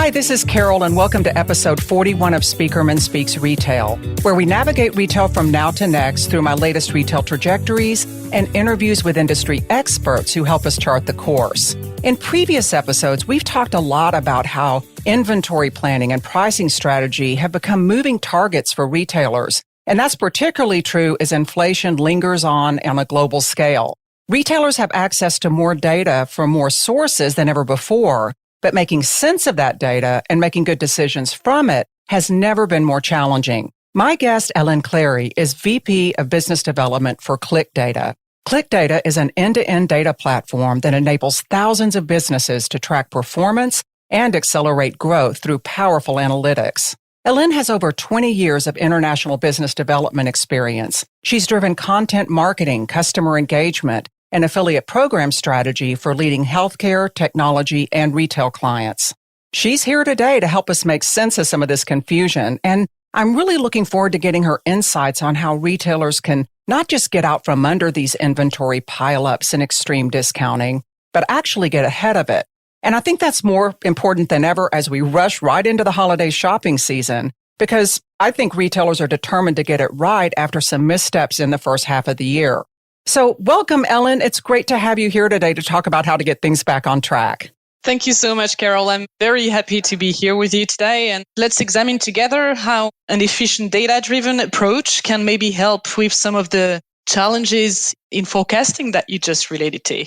Hi, this is Carol, and welcome to episode 41 of Speakerman Speaks Retail, where we navigate retail from now to next through my latest retail trajectories and interviews with industry experts who help us chart the course. In previous episodes, we've talked a lot about how inventory planning and pricing strategy have become moving targets for retailers, and that's particularly true as inflation lingers on a global scale. Retailers have access to more data from more sources than ever before, but making sense of that data and making good decisions from it has never been more challenging. My guest, Hélène Clary, is VP of Business Development for ClicData. ClicData is an end-to-end data platform that enables thousands of businesses to track performance and accelerate growth through powerful analytics. Helene has over 20 years of international business development experience. She's driven content marketing, customer engagement, and affiliate program strategy for leading healthcare, technology, and retail clients. She's here today to help us make sense of some of this confusion, and I'm really looking forward to getting her insights on how retailers can not just get out from under these inventory pileups and extreme discounting, but actually get ahead of it. And I think that's more important than ever as we rush right into the holiday shopping season, because I think retailers are determined to get it right after some missteps in the first half of the year. So welcome, Hélène. It's great to have you here today to talk about how to get things back on track. Thank you so much, Carol. I'm very happy to be here with you today. And let's examine together how an efficient data-driven approach can maybe help with some of the challenges in forecasting that you just related to.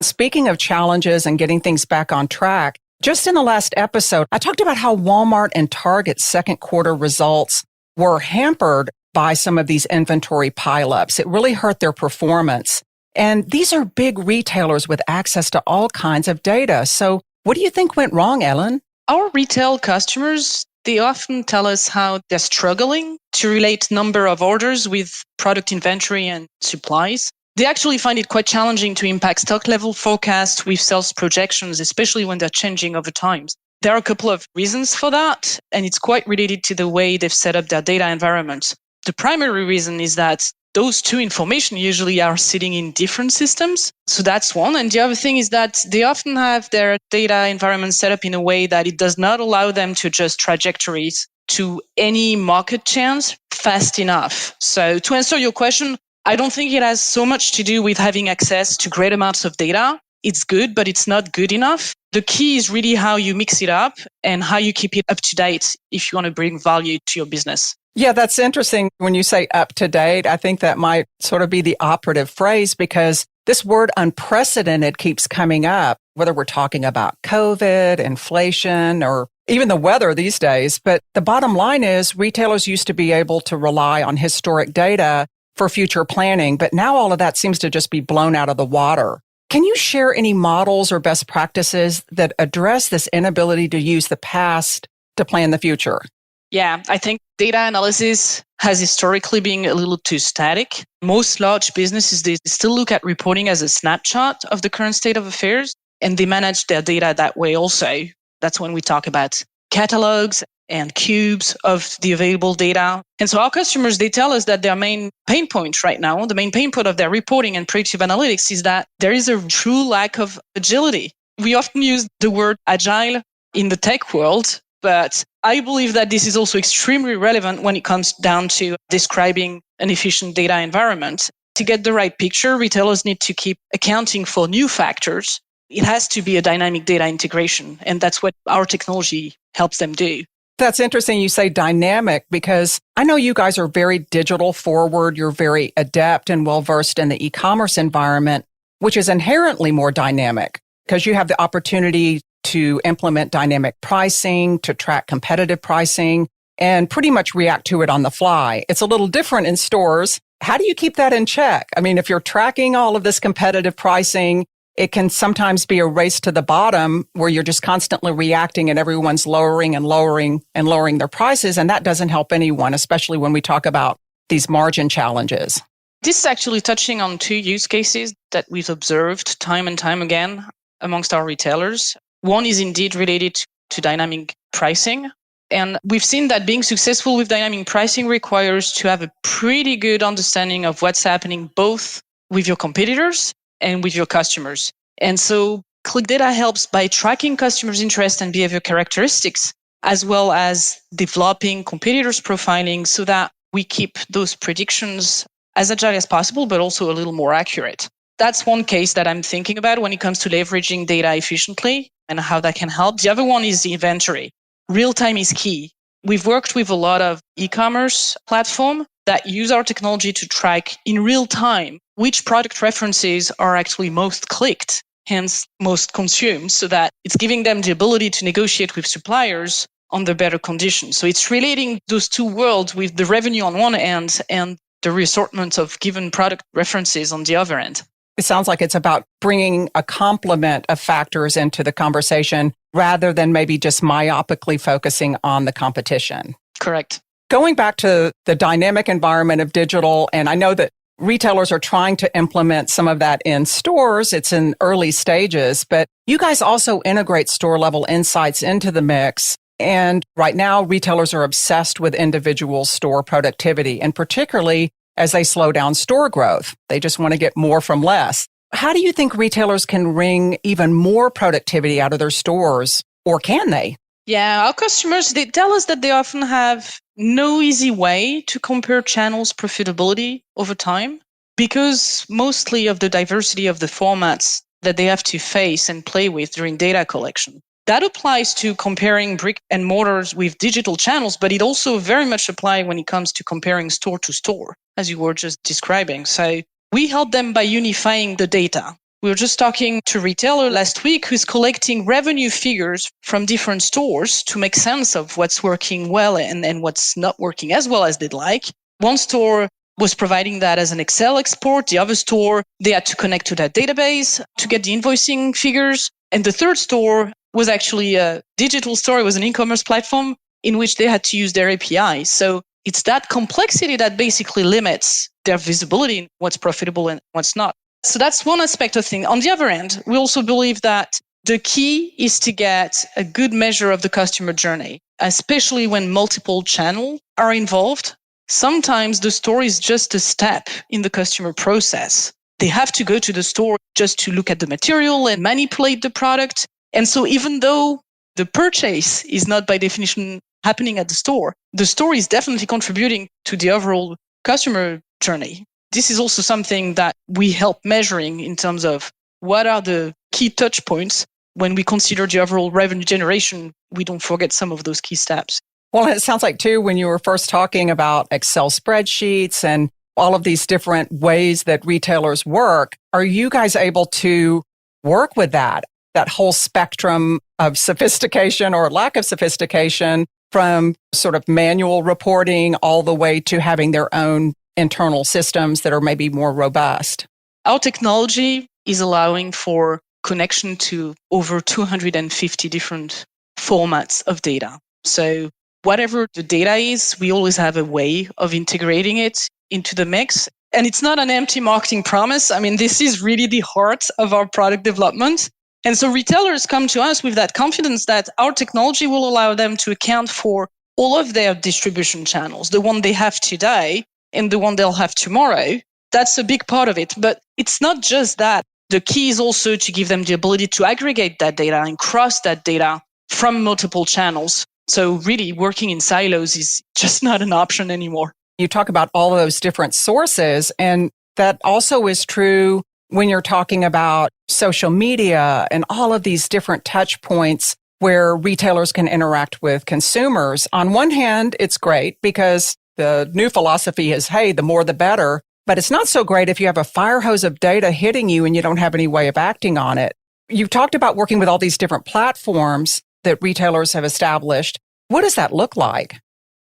Speaking of challenges and getting things back on track, just in the last episode, I talked about how Walmart and Target's second quarter results were hampered by some of these inventory pileups. It really hurt their performance. And these are big retailers with access to all kinds of data. So what do you think went wrong, Hélène? Our retail customers, they often tell us how they're struggling to relate number of orders with product inventory and supplies. They actually find it quite challenging to impact stock level forecasts with sales projections, especially when they're changing over time. There are a couple of reasons for that, and it's quite related to the way they've set up their data environment. The primary reason is that those two information usually are sitting in different systems. So that's one. And the other thing is that they often have their data environment set up in a way that it does not allow them to adjust trajectories to any market change fast enough. So to answer your question, I don't think it has so much to do with having access to great amounts of data. It's good, but it's not good enough. The key is really how you mix it up and how you keep it up to date if you want to bring value to your business. Yeah, that's interesting. When you say up to date, I think that might sort of be the operative phrase because this word unprecedented keeps coming up, whether we're talking about COVID, inflation, or even the weather these days. But the bottom line is retailers used to be able to rely on historic data for future planning, but now all of that seems to just be blown out of the water. Can you share any models or best practices that address this inability to use the past to plan the future? Yeah, I think data analysis has historically been a little too static. Most large businesses, they still look at reporting as a snapshot of the current state of affairs, and they manage their data that way also. That's when we talk about catalogs and cubes of the available data. And so our customers, they tell us that their main pain point right now, the main pain point of their reporting and predictive analytics is that there is a true lack of agility. We often use the word agile in the tech world, but I believe that this is also extremely relevant when it comes down to describing an efficient data environment. To get the right picture, retailers need to keep accounting for new factors. It has to be a dynamic data integration, and that's what our technology helps them do. That's interesting you say dynamic because I know you guys are very digital forward. You're very adept and well-versed in the e-commerce environment, which is inherently more dynamic because you have the opportunity to implement dynamic pricing, to track competitive pricing, and pretty much react to it on the fly. It's a little different in stores. How do you keep that in check? I mean, if you're tracking all of this competitive pricing, it can sometimes be a race to the bottom where you're just constantly reacting and everyone's lowering their prices. And that doesn't help anyone, especially when we talk about these margin challenges. This is actually touching on two use cases that we've observed time and time again amongst our retailers. One is indeed related to dynamic pricing. And we've seen that being successful with dynamic pricing requires to have a pretty good understanding of what's happening both with your competitors and with your customers. And so ClickData helps by tracking customers' interest and behavior characteristics, as well as developing competitors' profiling so that we keep those predictions as agile as possible, but also a little more accurate. That's one case that I'm thinking about when it comes to leveraging data efficiently and how that can help. The other one is the inventory. Real time is key. We've worked with a lot of e-commerce platforms that use our technology to track in real time which product references are actually most clicked, hence most consumed, so that it's giving them the ability to negotiate with suppliers on the better conditions. So it's relating those two worlds with the revenue on one end and the reassortment of given product references on the other end. It sounds like it's about bringing a complement of factors into the conversation rather than maybe just myopically focusing on the competition. Correct. Going back to the dynamic environment of digital, and I know that retailers are trying to implement some of that in stores. It's in early stages, but you guys also integrate store-level insights into the mix. And right now, retailers are obsessed with individual store productivity, and particularly as they slow down store growth. They just want to get more from less. How do you think retailers can wring even more productivity out of their stores, or can they? Yeah, our customers, they tell us that they often have no easy way to compare channels' profitability over time because mostly of the diversity of the formats that they have to face and play with during data collection. That applies to comparing brick and mortars with digital channels, but it also very much applies when it comes to comparing store to store, as you were just describing. So we help them by unifying the data. We were just talking to a retailer last week who's collecting revenue figures from different stores to make sense of what's working well and what's not working as well as they'd like. One store was providing that as an Excel export. The other store, they had to connect to that database to get the invoicing figures. And the third store was actually a digital store. It was an e-commerce platform in which they had to use their API. So it's that complexity that basically limits their visibility in what's profitable and what's not. So that's one aspect of things. On the other end, we also believe that the key is to get a good measure of the customer journey, especially when multiple channels are involved. Sometimes the store is just a step in the customer process. They have to go to the store just to look at the material and manipulate the product. And so even though the purchase is not by definition happening at the store is definitely contributing to the overall customer journey. This is also something that we help measuring in terms of what are the key touch points. When we consider the overall revenue generation, we don't forget some of those key steps. Well, it sounds like, too, when you were first talking about Excel spreadsheets and all of these different ways that retailers work, are you guys able to work with that whole spectrum of sophistication or lack of sophistication from sort of manual reporting all the way to having their own internal systems that are maybe more robust? Our technology is allowing for connection to over 250 different formats of data. So whatever the data is, we always have a way of integrating it into the mix. And it's not an empty marketing promise. I mean, this is really the heart of our product development. And so retailers come to us with that confidence that our technology will allow them to account for all of their distribution channels, the one they have today and the one they'll have tomorrow. That's a big part of it. But it's not just that. The key is also to give them the ability to aggregate that data and cross that data from multiple channels. So really working in silos is just not an option anymore. You talk about all of those different sources, and that also is true when you're talking about social media and all of these different touch points where retailers can interact with consumers. On one hand, it's great because the new philosophy is, hey, the more the better. But it's not so great if you have a fire hose of data hitting you and you don't have any way of acting on it. You've talked about working with all these different platforms that retailers have established. What does that look like?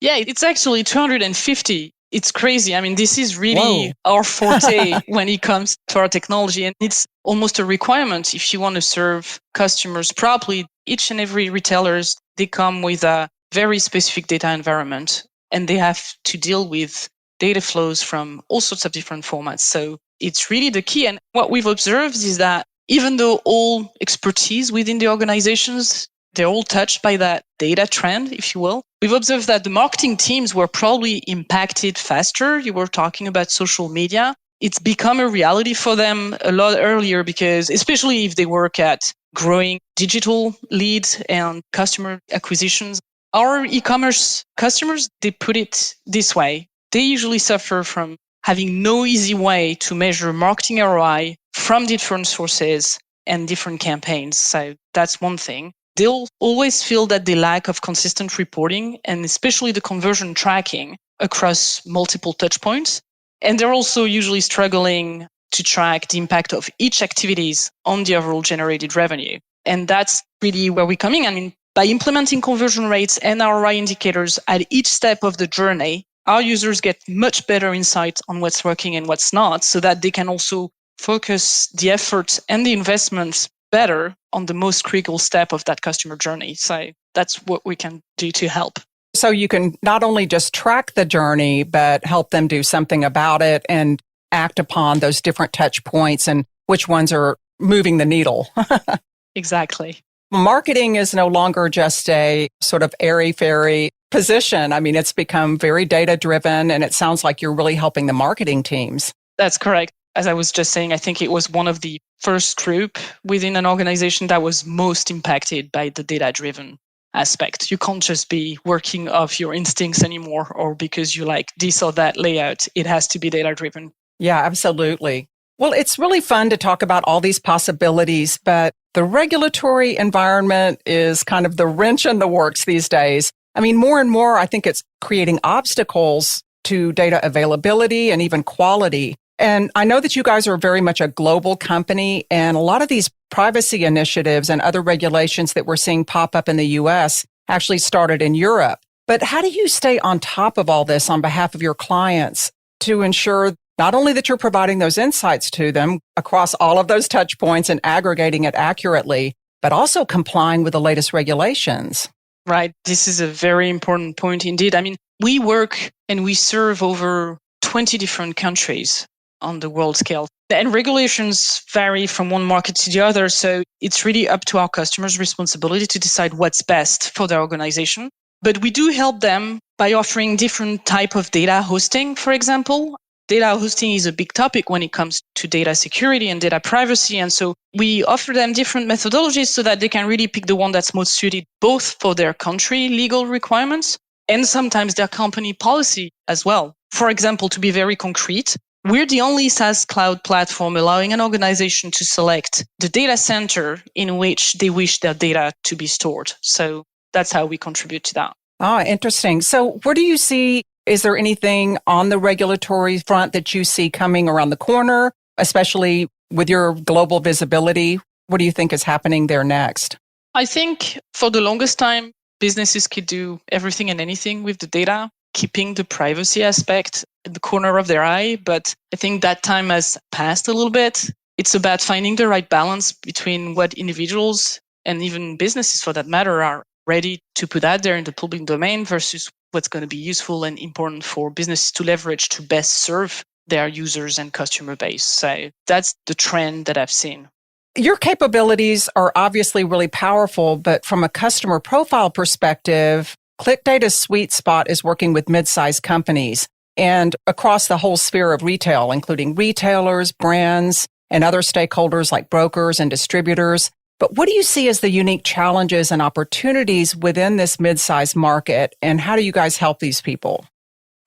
Yeah, it's actually 250. It's crazy. I mean, this is really our forte when it comes to our technology. And it's almost a requirement if you want to serve customers properly. Each and every retailers, they come with a very specific data environment and they have to deal with data flows from all sorts of different formats. So it's really the key. And what we've observed is that even though all expertise within the organizations, they're all touched by that data trend, if you will. We've observed that the marketing teams were probably impacted faster. You were talking about social media. it's become a reality for them a lot earlier because especially if they work at growing digital leads and customer acquisitions, our e-commerce customers, they put it this way. They usually suffer from having no easy way to measure marketing ROI from different sources and different campaigns. So that's one thing. They'll always feel that they lack of consistent reporting and especially the conversion tracking across multiple touch points. And they're also usually struggling to track the impact of each activities on the overall generated revenue. And that's really where we're coming. I mean, by implementing conversion rates and ROI indicators at each step of the journey, our users get much better insight on what's working and what's not, so that they can also focus the efforts and the investments better on the most critical step of that customer journey. So that's what we can do to help. So you can not only just track the journey, but help them do something about it and act upon those different touch points and which ones are moving the needle. Exactly. Marketing is no longer just a sort of airy-fairy position. I mean, it's become very data-driven, and it sounds like you're really helping the marketing teams. That's correct. As I was just saying, I think it was one of the first group within an organization that was most impacted by the data-driven aspect. You can't just be working off your instincts anymore or because you like this or that layout. It has to be data-driven. Yeah, absolutely. Well, it's really fun to talk about all these possibilities, but the regulatory environment is kind of the wrench in the works these days. I mean, more and more, I think it's creating obstacles to data availability and even quality. And I know that you guys are very much a global company, and a lot of these privacy initiatives and other regulations that we're seeing pop up in the US actually started in Europe. But how do you stay on top of all this on behalf of your clients to ensure not only that you're providing those insights to them across all of those touch points and aggregating it accurately, but also complying with the latest regulations? Right. This is a very important point indeed. I mean, we work and we serve over 20 different countries on the world scale. And regulations vary from one market to the other. So it's really up to our customers' responsibility to decide what's best for their organization. But we do help them by offering different type of data hosting, for example. Data hosting is a big topic when it comes to data security and data privacy. And so we offer them different methodologies so that they can really pick the one that's most suited both for their country legal requirements and sometimes their company policy as well. For example, to be very concrete, we're the only SaaS cloud platform allowing an organization to select the data center in which they wish their data to be stored. So that's how we contribute to that. Ah, interesting. So where do you see, is there anything on the regulatory front that you see coming around the corner, especially with your global visibility? What do you think is happening there next? I think for the longest time, businesses could do everything and anything with the data, keeping the privacy aspect at the corner of their eye. But I think that time has passed a little bit. It's about finding the right balance between what individuals and even businesses for that matter are ready to put out there in the public domain versus what's going to be useful and important for businesses to leverage to best serve their users and customer base. So that's the trend that I've seen. Your capabilities are obviously really powerful, but from a customer profile perspective, ClicData's sweet spot is working with mid-sized companies and across the whole sphere of retail, including retailers, brands, and other stakeholders like brokers and distributors. But what do you see as the unique challenges and opportunities within this mid-sized market, and how do you guys help these people?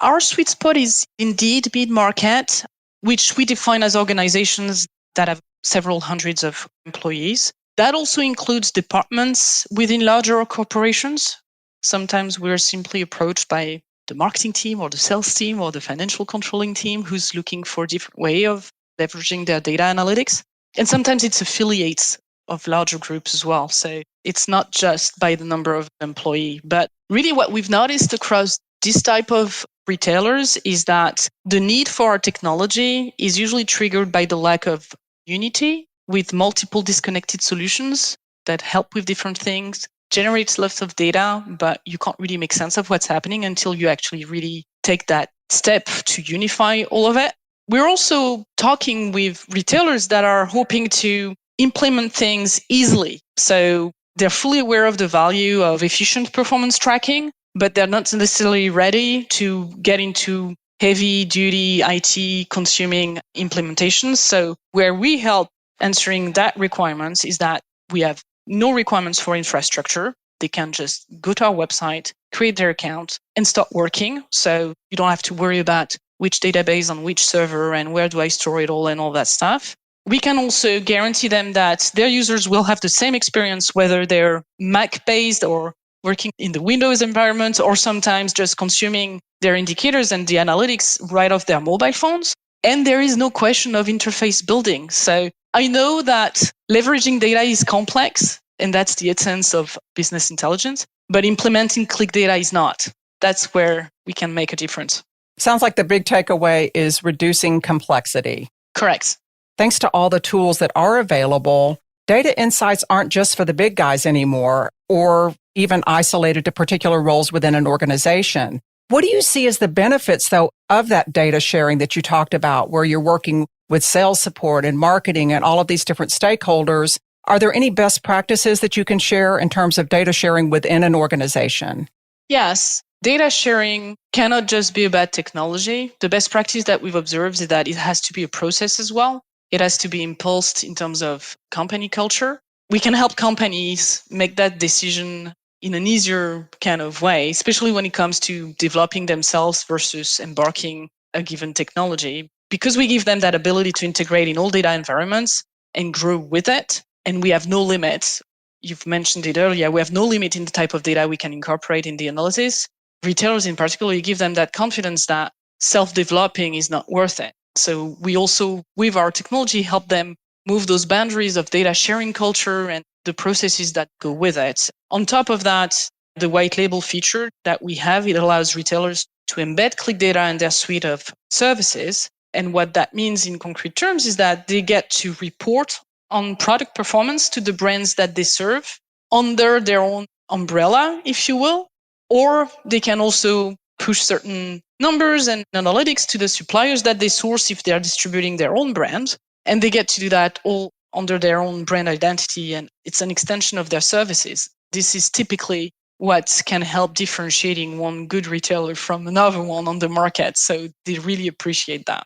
Our sweet spot is indeed mid-market, which we define as organizations that have several hundreds of employees. That also includes departments within larger corporations. Sometimes we're simply approached by the marketing team or the sales team or the financial controlling team who's looking for a different way of leveraging their data analytics. And sometimes it's affiliates of larger groups as well. So it's not just by the number of employees. But really what we've noticed across this type of retailers is that the need for our technology is usually triggered by the lack of unity with multiple disconnected solutions that help with different things, generates lots of data, but you can't really make sense of what's happening until you actually really take that step to unify all of it. We're also talking with retailers that are hoping to implement things easily. So they're fully aware of the value of efficient performance tracking, but they're not necessarily ready to get into heavy-duty IT consuming implementations. So where we help answering that requirements is that we have no requirements for infrastructure. They can just go to our website, create their account, and start working. So you don't have to worry about which database on which server and where do I store it all and all that stuff. We can also guarantee them that their users will have the same experience, whether they're Mac-based or working in the Windows environment, or sometimes just consuming their indicators and the analytics right off their mobile phones. And there is no question of interface building. So I know that leveraging data is complex, and that's the essence of business intelligence, but implementing ClicData is not. That's where we can make a difference. Sounds like the big takeaway is reducing complexity. Correct. Thanks to all the tools that are available, data insights aren't just for the big guys anymore, or even isolated to particular roles within an organization. What do you see as the benefits, though, of that data sharing that you talked about, where you're working with sales support and marketing and all of these different stakeholders? Are there any best practices that you can share in terms of data sharing within an organization? Yes. Data sharing cannot just be about technology. The best practice that we've observed is that it has to be a process as well. It has to be impulsed in terms of company culture. We can help companies make that decision in an easier kind of way, especially when it comes to developing themselves versus embarking a given technology, because we give them that ability to integrate in all data environments and grow with it. And we have no limit. You've mentioned it earlier. We have no limit in the type of data we can incorporate in the analysis. Retailers in particular, you give them that confidence that self-developing is not worth it. So we also, with our technology, help them move those boundaries of data sharing culture and the processes that go with it. On top of that, the white label feature that we have, it allows retailers to embed ClicData in their suite of services. And what that means in concrete terms is that they get to report on product performance to the brands that they serve under their own umbrella, if you will, or they can also push certain numbers and analytics to the suppliers that they source if they are distributing their own brand. And they get to do that all under their own brand identity, and it's an extension of their services. This is typically what can help differentiating one good retailer from another one on the market. So they really appreciate that.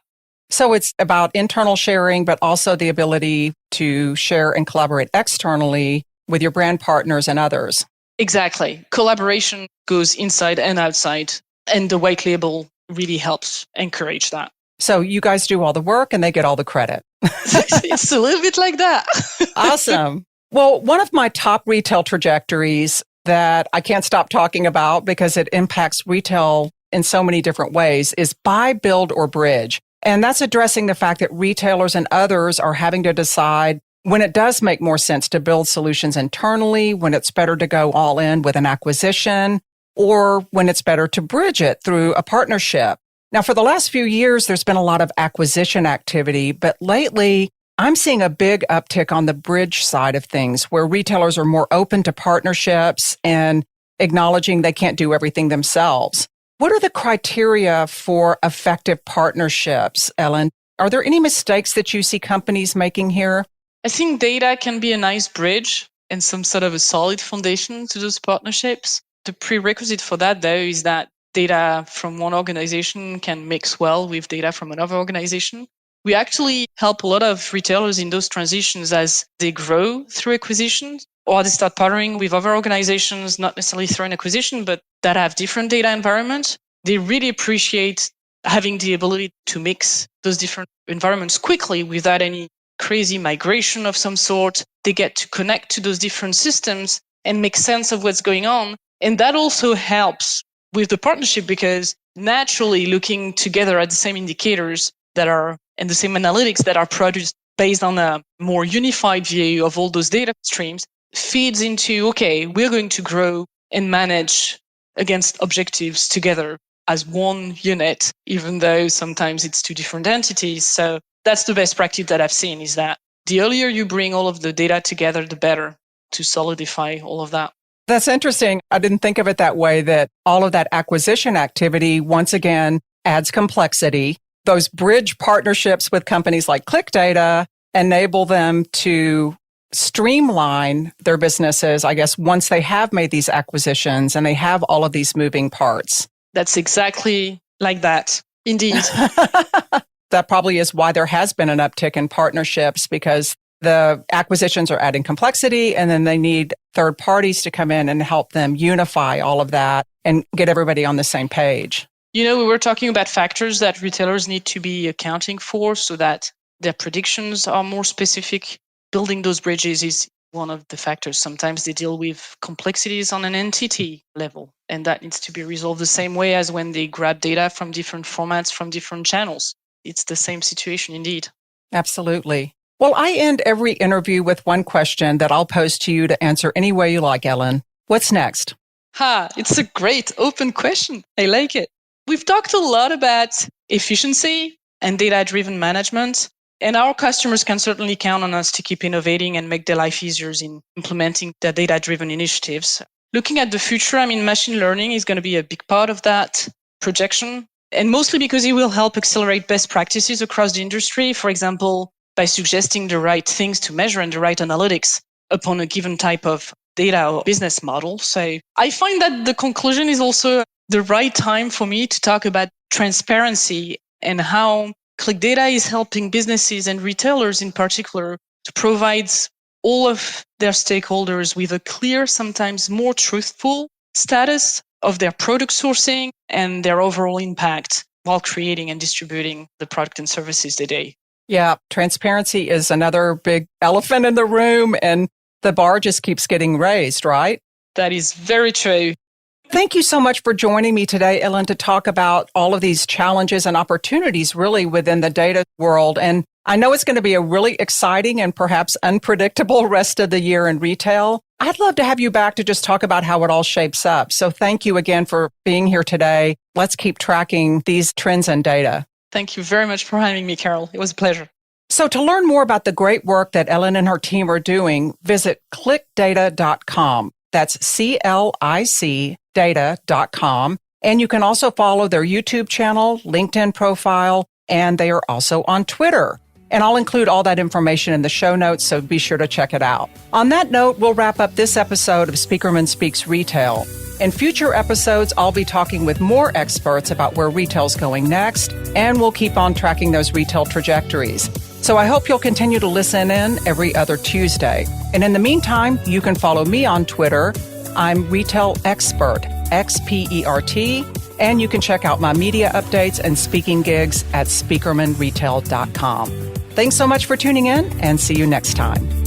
So it's about internal sharing, but also the ability to share and collaborate externally with your brand partners and others. Exactly. Collaboration goes inside and outside, and the white label really helps encourage that. So you guys do all the work and they get all the credit. It's a little bit like that. Awesome. Well, one of my top retail trajectories that I can't stop talking about because it impacts retail in so many different ways is buy, build, or bridge. And that's addressing the fact that retailers and others are having to decide when it does make more sense to build solutions internally, when it's better to go all in with an acquisition, or when it's better to bridge it through a partnership. Now, for the last few years, there's been a lot of acquisition activity, but lately, I'm seeing a big uptick on the bridge side of things, where retailers are more open to partnerships and acknowledging they can't do everything themselves. What are the criteria for effective partnerships, Hélène? Are there any mistakes that you see companies making here? I think data can be a nice bridge and some sort of a solid foundation to those partnerships. The prerequisite for that, though, is that data from one organization can mix well with data from another organization. We actually help a lot of retailers in those transitions as they grow through acquisitions, or they start partnering with other organizations, not necessarily through an acquisition, but that have different data environments. They really appreciate having the ability to mix those different environments quickly without any crazy migration of some sort. They get to connect to those different systems and make sense of what's going on. And that also helps with the partnership, because naturally looking together at the same indicators that are and the same analytics that are produced based on a more unified view of all those data streams feeds into, okay, we're going to grow and manage against objectives together as one unit, even though sometimes it's two different entities. So that's the best practice that I've seen, is that the earlier you bring all of the data together, the better to solidify all of that. That's interesting. I didn't think of it that way, that all of that acquisition activity, once again, adds complexity. Those bridge partnerships with companies like ClicData enable them to streamline their businesses, I guess, once they have made these acquisitions and they have all of these moving parts. That's exactly like that. Indeed. That probably is why there has been an uptick in partnerships, because the acquisitions are adding complexity, and then they need third parties to come in and help them unify all of that and get everybody on the same page. We were talking about factors that retailers need to be accounting for so that their predictions are more specific. Building those bridges is one of the factors. Sometimes they deal with complexities on an entity level, and that needs to be resolved the same way as when they grab data from different formats, from different channels. It's the same situation indeed. Absolutely. Well, I end every interview with one question that I'll pose to you to answer any way you like, Helene. What's next? It's a great open question. I like it. We've talked a lot about efficiency and data-driven management, and our customers can certainly count on us to keep innovating and make their life easier in implementing their data-driven initiatives. Looking at the future, machine learning is going to be a big part of that projection, and mostly because it will help accelerate best practices across the industry, for example, by suggesting the right things to measure and the right analytics upon a given type of data or business model. So I find that the conclusion is also the right time for me to talk about transparency and how ClicData is helping businesses and retailers in particular to provide all of their stakeholders with a clear, sometimes more truthful status of their product sourcing and their overall impact while creating and distributing the product and services they do. Yeah, transparency is another big elephant in the room, and the bar just keeps getting raised, right? That is very true. Thank you so much for joining me today, Helene, to talk about all of these challenges and opportunities really within the data world. And I know it's going to be a really exciting and perhaps unpredictable rest of the year in retail. I'd love to have you back to just talk about how it all shapes up. So thank you again for being here today. Let's keep tracking these trends and data. Thank you very much for having me, Carol. It was a pleasure. So to learn more about the great work that Helene and her team are doing, visit ClickData.com. That's CLICdata.com. And you can also follow their YouTube channel, LinkedIn profile, and they are also on Twitter. And I'll include all that information in the show notes, so be sure to check it out. On that note, we'll wrap up this episode of Speakerman Speaks Retail. In future episodes, I'll be talking with more experts about where retail's going next, and we'll keep on tracking those retail trajectories. So I hope you'll continue to listen in every other Tuesday. And in the meantime, you can follow me on Twitter. I'm Retail Expert, XPERT, and you can check out my media updates and speaking gigs at speakermanretail.com. Thanks so much for tuning in, and see you next time.